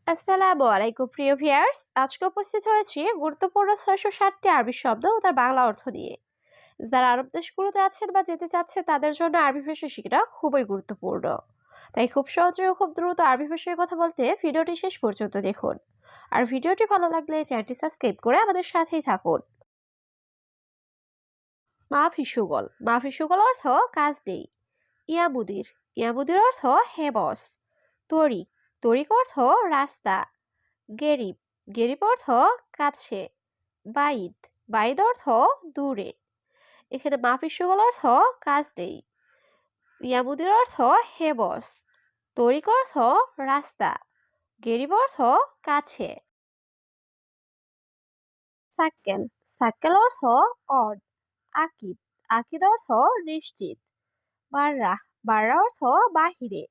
আসসালামু আলাইকুম প্রিয় ভিউয়ার্স, আজকে উপস্থিত হয়েছি গুরুত্বপূর্ণ 660টি আরবি শব্দ ও তার বাংলা অর্থ নিয়ে। যারা আরব দেশগুলোতে আছেন বা যেতে চাচ্ছেন তাদের জন্য আরবি ভাষা শেখাটা খুবই গুরুত্বপূর্ণ। তাই খুব সহজে ও খুব দ্রুত আরবি ভাষায় কথা বলতে ভিডিওটি শেষ পর্যন্ত দেখুন। আর ভিডিওটি ভালো লাগলে চ্যানেলটি সাবস্ক্রাইব করে আমাদের সাথেই থাকুন। মাফি সুগল অর্থ কাজ নেই। ইয়াবুদির ইয়াবুদির অর্থ হে বস। তরিক তরিক অর্থ রাস্তা। গেরিব গেরিব অর্থ কাছে। বাইদ বাইদ অর্থ দূরে। এখানে মাফিসুগল অর্থ কাজ নেই। ইয়াবুদির অর্থ হে বস। তরিক অর্থ রাস্তা। গেরিব অর্থ কাছে। সাক্কেল সাক্কেল অর্থ অড। আকিদ আকিদ অর্থ নিশ্চিত। বাররা বাররা অর্থ বাহিরে।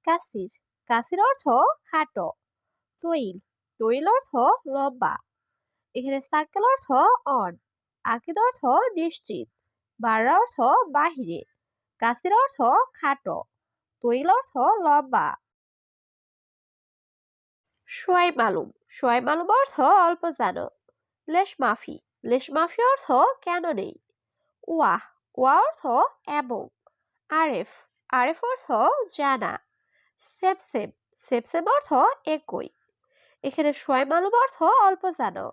কাসির কাসির অর্থ খাটো। তৈল তৈল অর্থ লম্বা। এখানে সার্কেল অর্থ অন। আকিদ অর্থ নিশ্চিত। বাররা অর্থ বাহিরে। কাসির অর্থ খাটো। তৈল অর্থ লম্বা। সোয়াই মালুম অর্থ অল্প জানো। লেশ মাফি অর্থ কেন নেই। ওয়াহ ওয়া অর্থ এবং। আরেফ আরেফ অর্থ জানা। সেব সেব অর্থ একই। এখানে সোয়াই মালুম অর্থ অল্প জানো।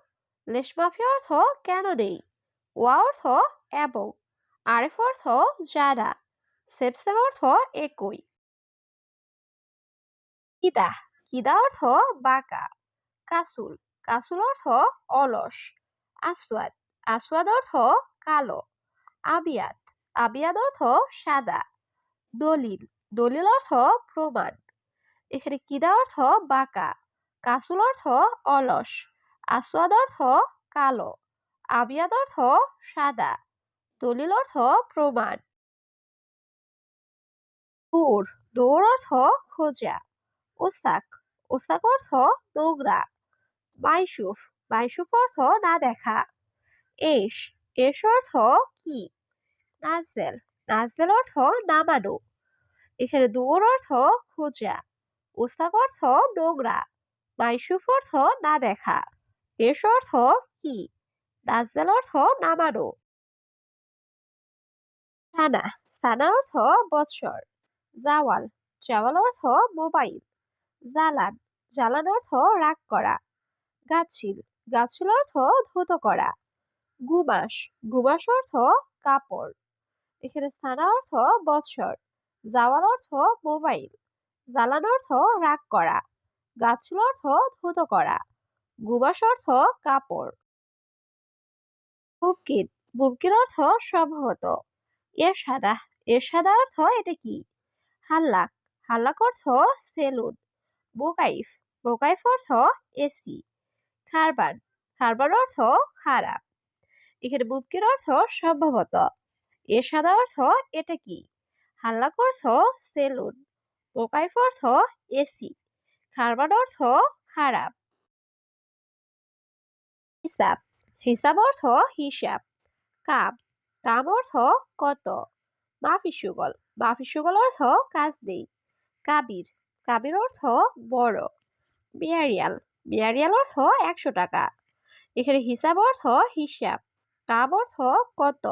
লেশ মাফি অর্থ কেন নেই। ওয়া অর্থ এবং। আরেফ অর্থ জানা। সেব অর্থ একই। কিদা কিদা অর্থ বাঁকা। কাসুল কাসুল অর্থ অলস। আসওয়াদ আসওয়াদ অর্থ কালো। আবিয়াত আবিয়াদ অর্থ সাদা। দলিল দলিল অর্থ প্রমাণ। এখানে কিদা অর্থ বাঁকা। কাসুল অর্থ অলস। আসওয়াদ অর্থ কালো। আবিয়াদ অর্থ সাদা। দলিল অর্থ প্রমাণ। দৌড় দৌড় অর্থ খোঁজা। ওস্তাক ওস্তাক অর্থ নোংরা। মাইসুফ মাইসুফ অর্থ না দেখা। এস এস অর্থ কি। নাজদেল নাজদেল অর্থ নামানো। এখানে দৌড় অর্থ খোঁজা। ওস্তাক অর্থ নোংরা। মাইসুফ অর্থ না দেখা। এস অর্থ কি। নাজদেল অর্থ নামানো। সানা সানা অর্থ বৎসর। জাওয়াল জাওয়াল অর্থ মোবাইল। জালান জালান অর্থ রাগ করা। গাছিল গাছিল অর্থ ধুত করা। গুমাস গুমাস অর্থ কাপড়। এখানে সানা অর্থ বৎসর। জাওয়াল অর্থ মোবাইল। জালান অর্থ রাগ করা। গাছিল অর্থ ধুত করা। গুমাস অর্থ কাপড়। মুমকিন মুমকিন অর্থ সম্ভবত। এরশাদা অর্থ এটা কি। হাল্লাক হাল্লাক অর্থ সেলুন। মোকাইফ মোকাইফ অর্থ এসি। খারবান খারবান অর্থ খারাপ। এখানে মুমকিন অর্থ সম্ভবত। এরশাদা অর্থ এটা কি। হাল্লাক অর্থ সেলুন। মোকাইফ অর্থ এসি। খারবান অর্থ খারাপ। হিসাব হিসাব অর্থ হিসাব। কাম কাম অর্থ কত। মাফিসুগল অর্থ কাজ নেই। কাবির কাবির অর্থ বড়। বিয়ারিয়াল বিয়ারিয়াল অর্থ 100 টাকা। এখানে হিসাব অর্থ হিসাব। কাম অর্থ কত।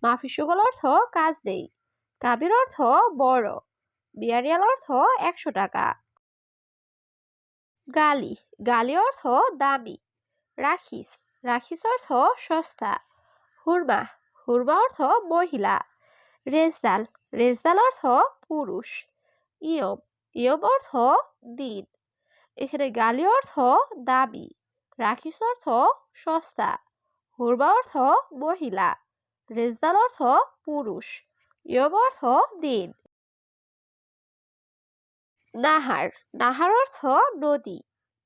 মাফিসুগল অর্থ কাজ নেই। কাবির অর্থ বড়। বিয়ারিয়াল অর্থ 100 টাকা। গালি গালি অর্থ দামি। রাখিস রাখিস অর্থ সস্তা। হুরমা হুরমা অর্থ মহিলা। রেজদাল রেজদাল অর্থ পুরুষ। ইয়ম ইয়ম অর্থ দিন। এখানে গালি অর্থ দামি। রাখিস অর্থ সস্তা। হুরমা অর্থ মহিলা। রেজদাল অর্থ পুরুষ। ইয়ম অর্থ দিন। নাহার নাহার অর্থ নদী।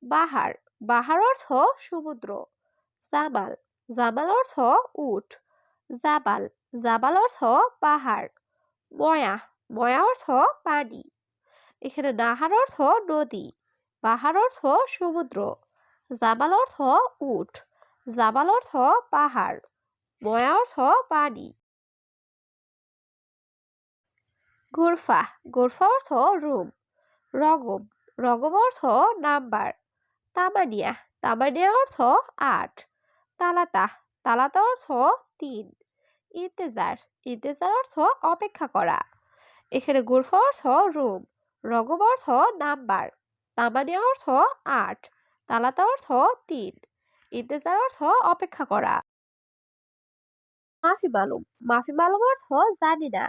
বাহার বাহার অর্থ সমুদ্র। জামাল জামাল অর্থ উট। জাবাল জাবাল অর্থ পাহাড়। ময়া ময়া অর্থ পানি। এখানে নাহার অর্থ নদী। পাহাড় অর্থ সমুদ্র। জামাল অর্থ উট। জাবাল অর্থ পাহাড়। ময়া অর্থ পানি। গোরফা গোরফা অর্থ রুম। রগম রগম অর্থ নাম্বার। তামানিয়া, তামানিয়া অর্থ ৮। তালাতা, তালাতা অর্থ ৩। ইন্তেজার, ইন্তেজার অর্থ অপেক্ষা করা। এখানে গুরফা অর্থ রুম, রগম অর্থ নাম্বার, তামানিয়া অর্থ ৮, তালাতা অর্থ ৩, ইন্তেজার অর্থ অপেক্ষা করা। মাফি মালুম, মাফি মালুম অর্থ জানি না।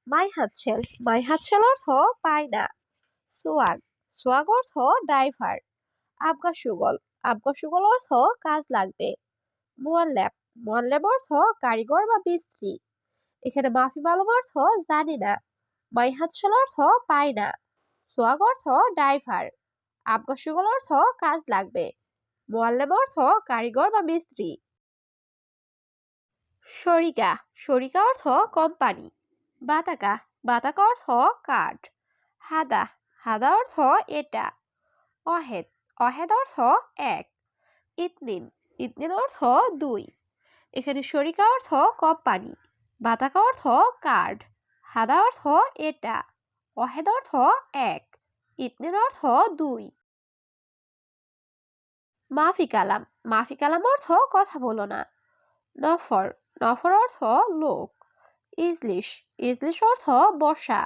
মাই হাতছেল, মাই হাতছেল অর্থ পাই না। সোয়াগ, সোয়াগ অর্থ ড্রাইভার। আবগা সুগল, আবগা সুগল অর্থ কাজ লাগবে। মুয়াল্লাব, মুয়াল্লাব অর্থ কারিগর বা মিস্ত্রি। এখানে মাফি মালুম অর্থ জানি না, মাই হাতছেল অর্থ পাই না, সোয়াগ অর্থ ড্রাইভার, আবগা সুগল অর্থ কাজ লাগবে, মুয়াল্লাব অর্থ কারিগর বা মিস্ত্রি। শরিকা, শরিকা অর্থ কোম্পানি। বাতাকা, বাতাকা অর্থ কাঠ। হাদা, হাদা অর্থ এটা। অহেদ, অহেদ অর্থ এক। ইতনিন, ইতনিন অর্থ ২। এখানে শরিকা অর্থ কোম্পানি, বাতাকা অর্থ কার্ড, হাদা অর্থ এটা, অহেদ অর্থ এক, ইতনিন অর্থ ২। মাফি কালাম, মাফি কালাম অর্থ কথা বলো না। নফর, নফর অর্থ লোক। ইজলিশ, ইজলিশ অর্থ বসা।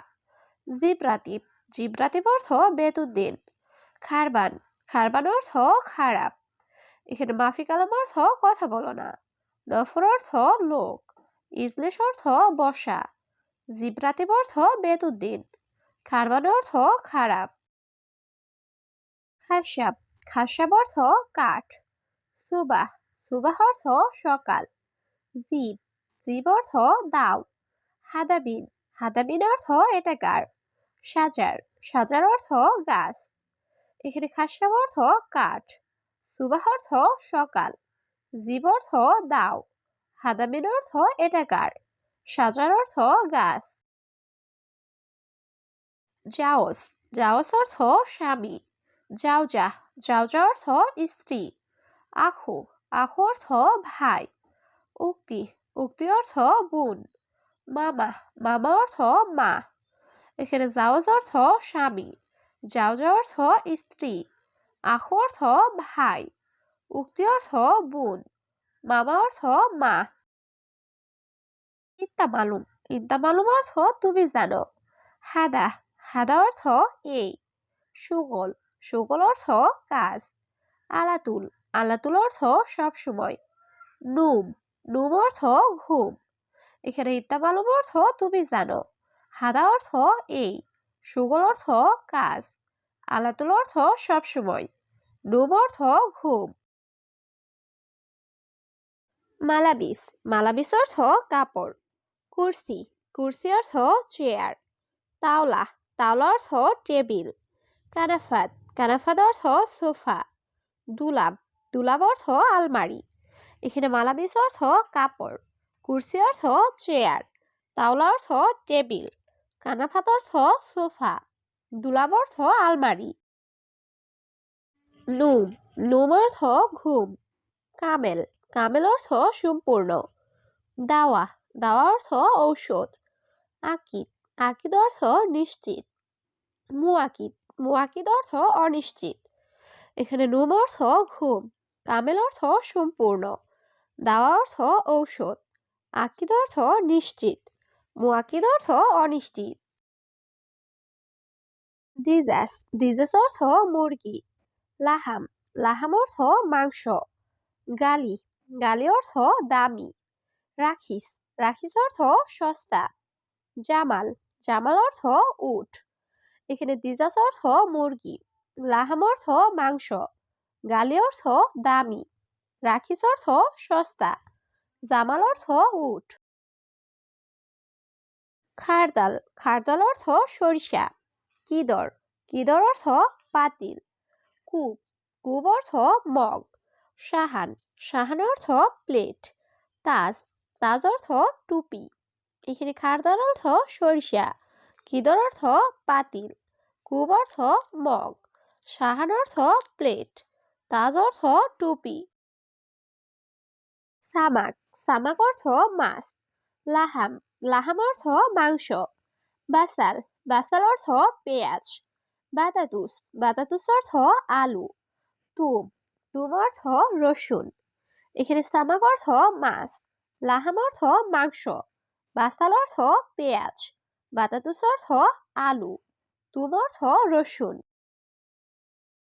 জিব্রাতিব, জিব্রাতিব অর্থ বেতন দিন। খারবান, খারবান অর্থ খারাপ। এখানে মাফি কালাম অর্থ কথা বলো না। নফর অর্থ লোক, ইজলিশ অর্থ বসা, জিব্রাতিব অর্থ বেতন দিন, খারবান অর্থ খারাপ। খাসাব, খাসাব অর্থ কাঠ। সুবাহ, সুবাহ অর্থ সকাল। জিব, জিব অর্থ দাও। হাদাবিন, হাদাবিন অর্থ এটা কার। সাজার, সাজার অর্থ গাছ। এখানে খাসাব অর্থ কাঠ, সুবাহ অর্থ সকাল, জিব অর্থ দাও, হাদাবিন অর্থ এটা কার, সাজার অর্থ গাছ। জাওস, জাওস অর্থ স্বামী। জাওজা, জাওজা অর্থ স্ত্রী। আখু, আখু অর্থ ভাই। উক্তি, উক্তি অর্থ বোন। মামা, মামা অর্থ মা। এখানে জাওজ অর্থ স্বামী, জাওজা অর্থ স্ত্রী, আখু অর্থ ভাই, উক্তি অর্থ বোন, মামা অর্থ মা। ইত্তা মালুম, ইত্তা মালুম অর্থ তুমি জানো। হাদা, হাদা অর্থ এই। সুগল, সুগল অর্থ কাজ। আলাতুল, আলাতুল অর্থ সব সময়। নুম, নুম অর্থ ঘুম। এখানে ইত্তা মালুম অর্থ তুমি জানো। হাদা অর্থ এই, সুগল অর্থ কাজ, আলাতুল অর্থ সব সময়, নুম অর্থ ঘুম। মালাবিস, মালাবিস অর্থ কাপড়। কুরসি, কুরসি অর্থ চেয়ার। তাওলা, তাওলা অর্থ টেবিল। কানাফাত, কানাফাত অর্থ সোফা। দুলাব, দুলাব অর্থ আলমারি। এখানে মালাবিস অর্থ কাপড়, কুরসি অর্থ চেয়ার, তাওলা অর্থ টেবিল, কানাফাত অর্থ সোফা, দুলাব অর্থ আলমারি। নুম, নুম অর্থ ঘুম। কামেল, কামেল অর্থ সম্পূর্ণ। দাওয়া, দাওয়া অর্থ ঔষধ। আকিদ, আকিদ অর্থ নিশ্চিত। মুয়াকিদ, মুয়াকিদ অর্থ অনিশ্চিত। এখানে নুম অর্থ ঘুম, কামেল অর্থ সম্পূর্ণ, দাওয়া অর্থ ঔষধ, আকিদ অর্থ নিশ্চিত, মুয়াকিদ অর্থ অনিশ্চিত। দিজাস, দিজাস অর্থ মুরগি। লাহাম, লাহাম অর্থ মাংস। গালি, গালি অর্থ দামি। রাখিস, রাখিস অর্থ সস্তা। জামাল, জামাল অর্থ উট। এখানে দিজাস অর্থ মুরগি, লাহাম অর্থ মাংস, গালি অর্থ দামি, রাখিস অর্থ সস্তা, জামাল অর্থ উট। খারদাল, খারদাল অর্থ সরিষা। কিদর, কিদর অর্থ পাতিল। কূপ, কূপ অর্থ মগ। সাহান, সাহান অর্থ প্লেট। তাজ, তাজ অর্থ টুপি। এখানে খারদাল অর্থ সরিষা, কিদর অর্থ পাতিল, কূপ অর্থ মগ, সাহান অর্থ প্লেট, তাজ অর্থ টুপি। সামাক, সামাক অর্থ মাছ। লাহাম, লাহাম অর্থ মাংস। বাসাল, বাসাল অর্থ পেঁয়াজ। বাতাতুস, বাতাতুস অর্থ আলু। তুম, তুম অর্থ রসুন। এখানে সামাক অর্থ মাছ, লাহাম অর্থ মাংস, বাস্তাল অর্থ পেঁয়াজ, বাতাতুস অর্থ আলু, তুম অর্থ রসুন।